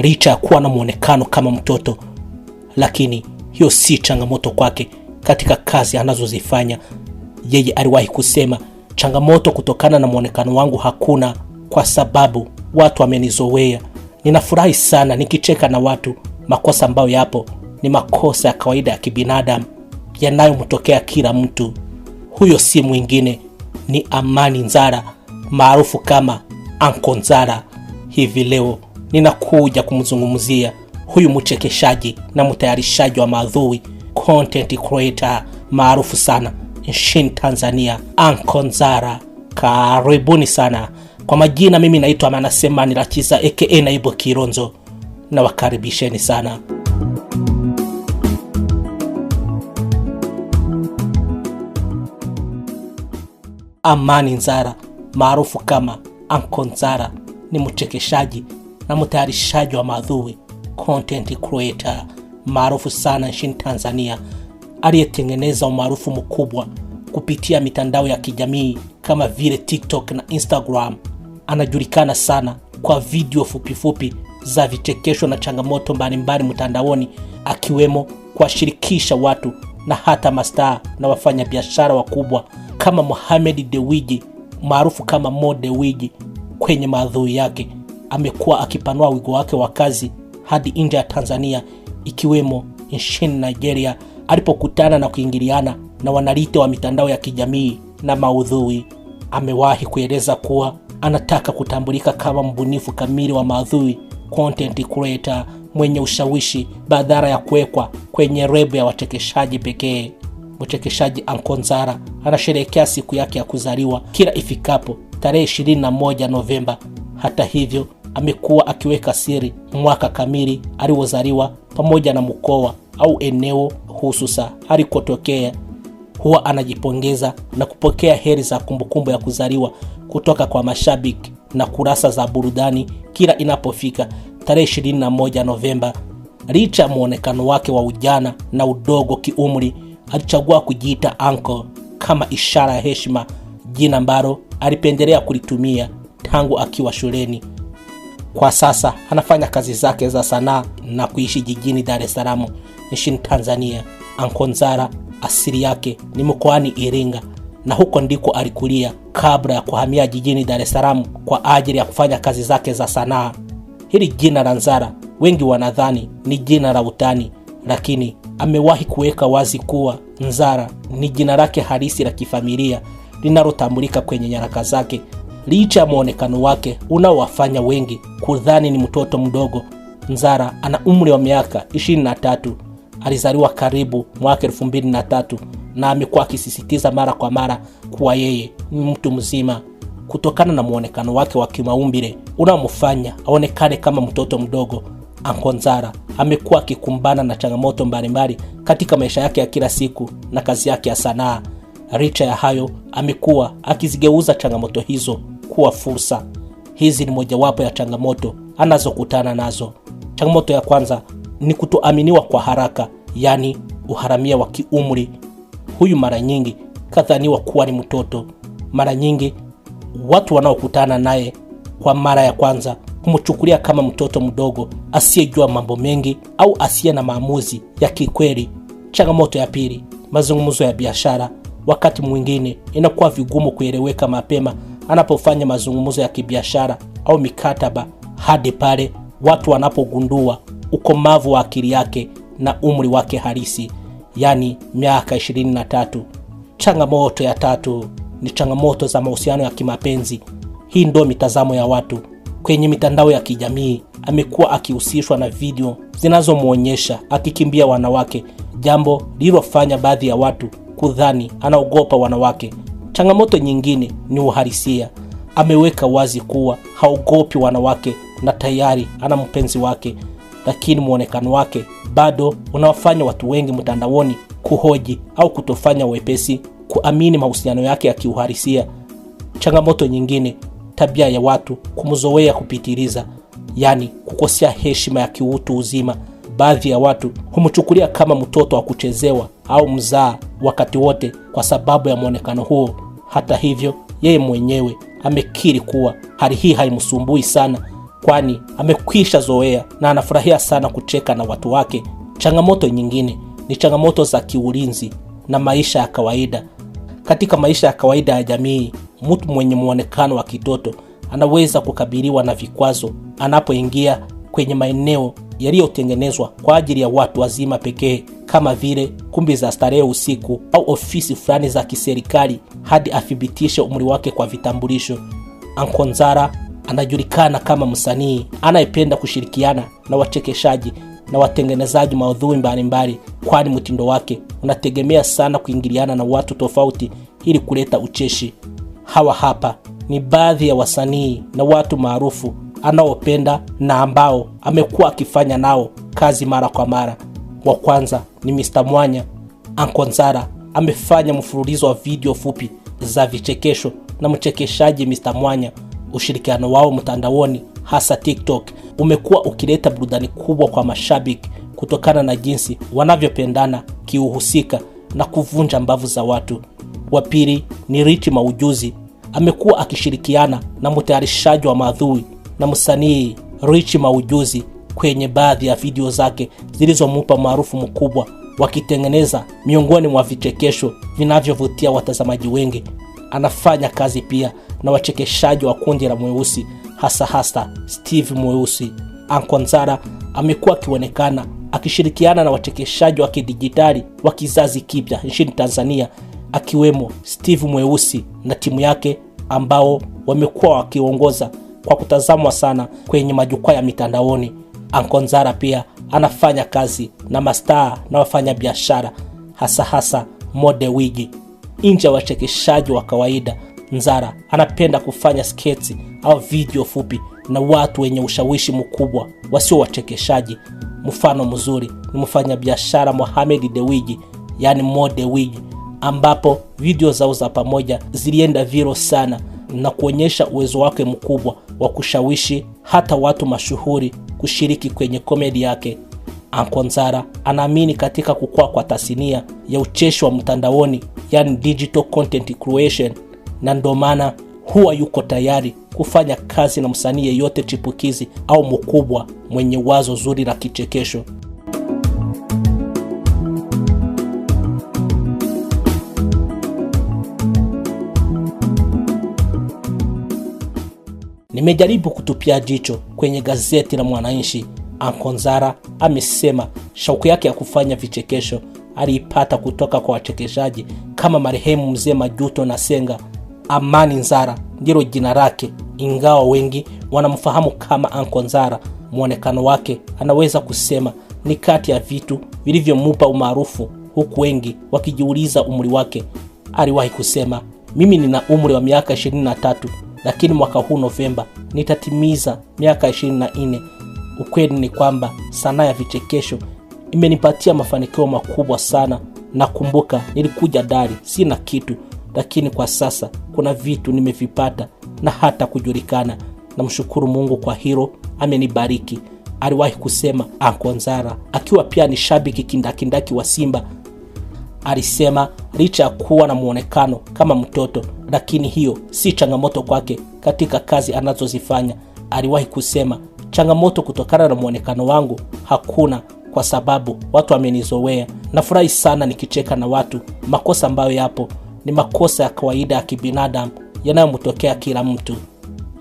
licha ya kuwa na muonekano kama mtoto, lakini hiyo si changamoto kwake katika kazi anazozifanya. Yeye aliwahi kusema, changamoto kutokana na muonekano wangu hakuna, kwa sababu watu wamenizoea. Ninafurahi sana nikicheka na watu. Makosa ambayo yapo ni makosa ya kawaida ya kibinadamu yanayomtokea kila mtu. Huyo si mwingine, ni Amani Nzara, maarufu kama Uncle Nzara. Hivi leo ninakuja kumzungumzia huyu mchekeshaji na mtayarishaji wa maudhui, content creator maarufu sana nchini Tanzania, Uncle Nzara. Karibuni sana. Kwa majina mimi naitwa Manasema Nirachiza aka Naibu Kironzo, na wakaribisheni sana. Amani Nzara maarufu kama Uncle Nzara ni mchekeshaji na mtayarishaji wa maudhui, content creator maarufu sana nchini Tanzania, aliyetengeneza umaarufu mkubwa kupitia mitandao ya kijamii kama vile TikTok na Instagram. Anajulikana sana kwa video fupi za vichekesho na changamoto mbalimbali mtandaoni, akiwemo kuwashirikisha watu na hata mastaa na wafanya biashara wakubwa kama Mohamed Dewji maarufu kama Mo Dewji. Kwenye maudhui yake amekuwa akipanua wigo wake wa kazi hadi nje ya Tanzania, ikiwemo nchini Nigeria alipokutana na kuingiliana na wanalite wa mitandao ya kijamii na maudhui. Amewahi kueleza kuwa anataka kutambulika kama mbunifu kamili wa maudhui, content creator mwenye ushawishi, badala ya kuwekwa kwenye rebo ya wachekeshaji pekee. Mchekeshaji Uncle Nzara anasherehekea siku yake ya kuzaliwa kila ifikapo tarehe 21 Novemba. Hata hivyo, amekuwa akiweka siri mwaka kamili aliozaliwa pamoja na mkoa au eneo hususa alikotokea. Huwa anajipongeza na kupokea heri za kumbukumbu ya kuzaliwa kutoka kwa mashabiki na kurasa za burudani kila inapofika tarehe 21 Novemba. Licha muonekano wake wa ujana na udogo kiumri, alichagua kujiita Uncle kama ishara ya heshima, jina ambalo alipendelea kulitumia tangu akiwa shuleni. Kwa sasa anafanya kazi zake za sanaa na kuishi jijini Dar es Salaam nchini Tanzania. Uncle Nzara asili yake ni mkoani Iringa, na huko ndiko alikulia kabla ya kuhamia jijini Dar es Salaam kwa ajili ya kufanya kazi zake za sanaa. Hili jina la Nzara wengi wanadhani ni jina la utani, lakini amewahi kuweka wazi kuwa Nzara ni jina lake halisi la kifamilia linalotambulika kwenye nyaraka zake. Licha ya muonekano wake unaowafanya wengi kudhani ni mtoto mdogo, Nzara ana umri wa miaka 23. Alizaliwa karibu mwaka 2003 na amekuwa akisisitiza mara kwa mara kuwa yeye ni mtu mzima kutokana na muonekano wake wa kimaumbile unaomfanya aonekane kama mtoto mdogo. Uncle Nzara amekuwa akikumbana na changamoto mbalimbali katika maisha yake ya kila siku na kazi yake ya sanaa. Licha ya hayo, amekuwa akizigeuza changamoto hizo kuwa fursa. Hizi ni mojawapo ya changamoto anazokutana nazo. Changamoto ya kwanza ni kutoaminiwa kwa haraka, yani uharamia wa kiumri. Huyu mara nyingi kadhaniwa kuwa ni mtoto. Mara nyingi watu wanaokutana naye kwa mara ya kwanza kumchukulia kama mtoto mdogo asiyejua mambo mengi au asiye na maamuzi ya kikweli. Changamoto ya pili, mazungumzo ya biashara. Wakati mwingine inakuwa vigumu kueleweka mapema anapofanya mazungumzo ya kibiashara au mikataba, hadi pale watu wanapogundua ukomavu wa akili yake na umri wake halisi, yani miaka 23. Changamoto ya tatu ni changamoto za mahusiano ya kimapenzi. Hii ndio mitazamo ya watu kwenye mitandao ya kijamii. Amekuwa akihusishwa na video zinazomuonyesha akikimbia wanawake, jambo lililofanya baadhi ya watu kudhani anaogopa wanawake. Changamoto nyingine ni uhalisia. Ameweka wazi kuwa haogopi wanawake na tayari ana mpenzi wake, lakini muonekano wake bado unawafanya watu wengi mtandaoni kuhoji au kutofanya wepesi kuamini mahusiano yake ya kiuhalisia. Changamoto nyingine, tabia ya watu kumzoea kupitiliza, yani kukosea heshima ya kiutu uzima. Baadhi ya watu humchukulia kama mtoto wa kuchezewa au mzaa wakati wote kwa sababu ya muonekano huo. Hata hivyo, yeye mwenyewe amekiri kuwa hali hii haimsumbui sana, kwani amekwisha zoea na anafurahia sana kucheka na watu wake. Changamoto nyingine ni changamoto za kiulinzi na maisha ya kawaida. Katika maisha ya kawaida ya jamii, mtu mwenye muonekano wa kitoto anaweza kukabiliwa na vikwazo anapoingia kwenye maeneo yaliyotengenezwa kwa ajili ya watu wazima pekee, kama vile kumbi za starehe usiku au ofisi fulani za kiserikali, hadi athibitishe umri wake kwa vitambulisho. Ankonzara anajulikana kama msanii anayependa kushirikiana na wachekeshaji na watengenezaji maudhui mbalimbali, kwani mtindo wake unategemea sana kuingiliana na watu tofauti ili kuleta ucheshi. Hawa hapa ni baadhi ya wasanii na watu maarufu anaopenda na ambao amekuwa akifanya nao kazi mara kwa mara. Wa kwanza ni Mr. Mwanya. Ankonzara amefanya mfululizo wa video fupi za vichekesho na mchekeshaji Mr. Mwanya. Ushirikiano wao mtandaoni, hasa TikTok, umekuwa ukileta burudani kubwa kwa mashabiki kutokana na jinsi wanavyopendana kiuhusika na kuvunja mbavu za watu. Wa pili ni Rich Maujuzi. Amekuwa akishirikiana na mtayarishaji wa maudhui na msanii Rich Maujuzi kwenye baadhi ya video zake zilizomupa maarufu mkubwa, wakitengeneza miongoni mwa vichekesho vinavyovutia watazamaji wengi. Anafanya kazi pia na wachekeshaji wa kundi la Mweusi, hasa Steve Mweusi. Ankonzara amekuwa akionekana akishirikiana na wachekeshaji wa kidijitali wa kizazi kipya nchini Tanzania, akiwemo Steve Mweusi na timu yake, ambao wamekuwa wakiongoza kwa kutazamwa sana kwenye majukwaa ya mitandaoni. Ankonzara pia anafanya kazi na mastaa na wafanya biashara, hasa Mode Wigi. Nje ya wachekeshaji wa kawaida, Nzara anapenda kufanya sketsi au video fupi na watu wenye ushawishi mkubwa wasio wachekeshaji. Mfano mzuri ni mfanya biashara Mohamed Dewji, yani Mode Wigi, ambapo video zao za pamoja zilienda viral sana na kuonyesha uwezo wake mkubwa wa kushawishi hata watu mashuhuri kushiriki kwenye komedi yake. Ankonzara anaamini katika kukua kwa tasnia ya ucheshi wa mtandaoni, yani digital content creation, na ndio maana huwa yuko tayari kufanya kazi na msanii yeyote chipukizi au mkubwa mwenye wazo zuri la kichekesho. Nimejaribu kutupia jicho kwenye gazeti la Mwananchi. Ankonzara amesema shauku yake ya kufanya vichekesho aliipata kutoka kwa wachekeshaji kama marehemu Mzee Majuto na Senga. Amani Nzara ndilo jina lake, ingawa wengi wanamfahamu kama Ankonzara. Muonekano wake anaweza kusema ni kati ya vitu vilivyomupa umaarufu, huku wengi wakijiuliza umri wake. Aliwahi kusema, mimi nina umri wa miaka 23, lakini mwaka huu Novemba nitatimiza miaka 24. Ukweli ni kwamba sanaa ya vichekesho imenipatia mafanikio makubwa sana. Nakumbuka nilikuja Dari sina kitu, lakini kwa sasa kuna vitu nimevipata na hata kujulikana. Namshukuru Mungu kwa hilo, amenibariki, aliwahi kusema Ankonzara, akiwa pia ni shabiki kindakindaki wa Simba. Alisema licha ya kuwa na muonekano kama mtoto, lakini hiyo si changamoto kwake katika kazi anazozifanya. Aliwahi kusema, changamoto kutokana na muonekano wangu hakuna, kwa sababu watu wamenizoea. Nafurahi sana nikicheka na watu. Makosa ambayo yapo ni makosa ya kawaida ya kibinadamu yanayomtokea kila mtu,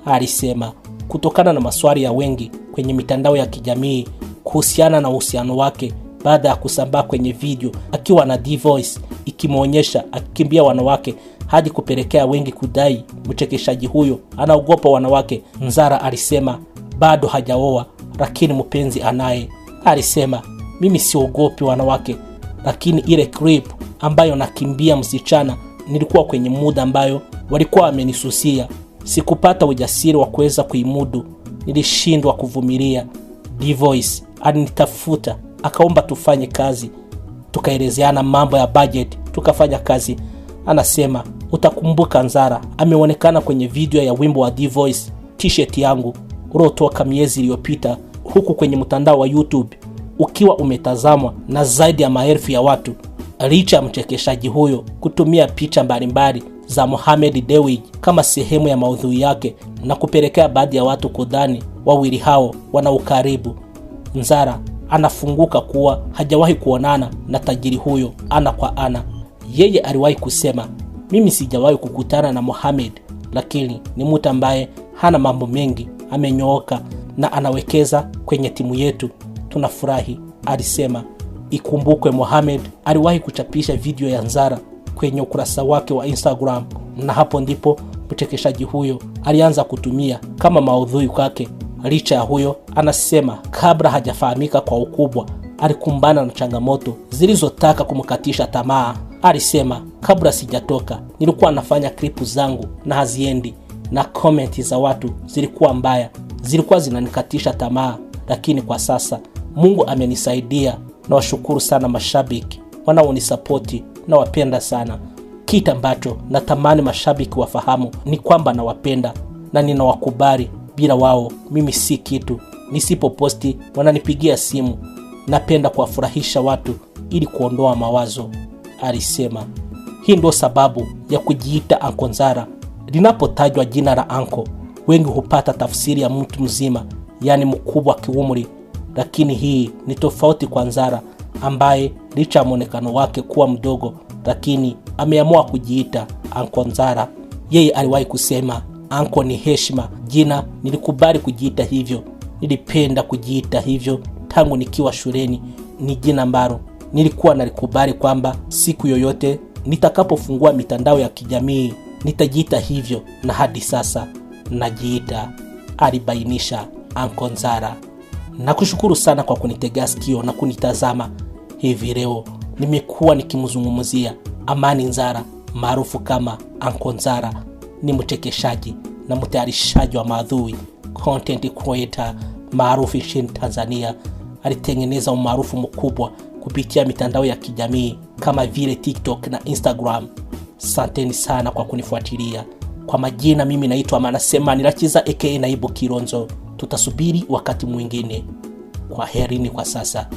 alisema. Kutokana na maswali ya wengi kwenye mitandao ya kijamii kuhusiana na uhusiano wake baada ya kusambaa kwenye video akiwa na D-Voice ikimuonyesha akikimbia wanawake, hadi kupelekea wengi kudai mchekeshaji huyo anaogopa wanawake, Nzara alisema bado hajaoa, lakini mpenzi anaye. Alisema, mimi siogopi wanawake, lakini ile clip ambayo nakimbia msichana nilikuwa kwenye muda ambayo walikuwa wamenisusia. Sikupata ujasiri wa kuweza kuimudu, nilishindwa kuvumilia. D-Voice alinitafuta akaomba tufanye kazi, tukaelezeana mambo ya budget, tukafanya kazi. Anasema, utakumbuka Nzara ameonekana kwenye video ya wimbo wa D-Voice, t-shirt yangu, uliotoka miezi iliyopita, huku kwenye mtandao wa YouTube ukiwa umetazamwa na zaidi ya maelfu ya watu. Licha ya mchekeshaji huyo kutumia picha mbalimbali za Mohamed Dewji kama sehemu ya maudhui yake na kupelekea baadhi ya watu kudhani wawili hao wana ukaribu. Nzara anafunguka kuwa hajawahi kuonana na tajiri huyo ana kwa ana. Yeye aliwahi kusema, mimi sijawahi kukutana na Mohamed, lakini ni mtu ambaye hana mambo mengi, amenyooka na anawekeza kwenye timu yetu, tunafurahi, alisema. Ikumbukwe Mohamed aliwahi kuchapisha video ya Nzara kwenye ukurasa wake wa Instagram, na hapo ndipo mchekeshaji huyo alianza kutumia kama maudhui kwake. Licha ya huyo, anasema kabla hajafahamika kwa ukubwa alikumbana na changamoto zilizotaka kumkatisha tamaa. Alisema, kabla sijatoka nilikuwa nafanya klipu zangu na haziendi, na komenti za watu zilikuwa mbaya, zilikuwa zinanikatisha tamaa, lakini kwa sasa Mungu amenisaidia na washukuru sana mashabiki wanaonisapoti na wapenda sana. Kitu ambacho natamani mashabiki wafahamu ni kwamba nawapenda na ninawakubali. Bila wao mimi si kitu. Nisipoposti wananipigia simu. Napenda kuwafurahisha watu ili kuondoa mawazo, alisema. Hii ndio sababu ya kujiita Anko Nzara. Linapotajwa jina la Anko, wengi hupata tafsiri ya mtu mzima, yani mkubwa kiumri, lakini hii ni tofauti kwa Nzara ambaye licha ya muonekano wake kuwa mdogo, lakini ameamua kujiita Anko Nzara. Yeye aliwahi kusema, Anko ni heshima, jina nilikubali kujiita hivyo, nilipenda kujiita hivyo tangu nikiwa shuleni. Ni jina ambalo nilikuwa nalikubali kwamba siku yoyote nitakapofungua mitandao ya kijamii nitajiita hivyo, na hadi sasa najiita, alibainisha Anko Nzara. Nakushukuru sana kwa kunitegea sikio na kunitazama. Hivi leo nimekuwa nikimzungumzia Amani Nzara maarufu kama Anko Nzara. Ni mchekeshaji na mtayarishaji wa maudhui, content creator maarufu nchini Tanzania. Alitengeneza umaarufu mkubwa kupitia mitandao ya kijamii kama vile TikTok na Instagram. Asanteni sana kwa kunifuatilia. Kwa majina, mimi naitwa Manasema Nirakiza aka Naibu Kilonzo. Tutasubiri wakati mwingine. Kwaherini kwa sasa.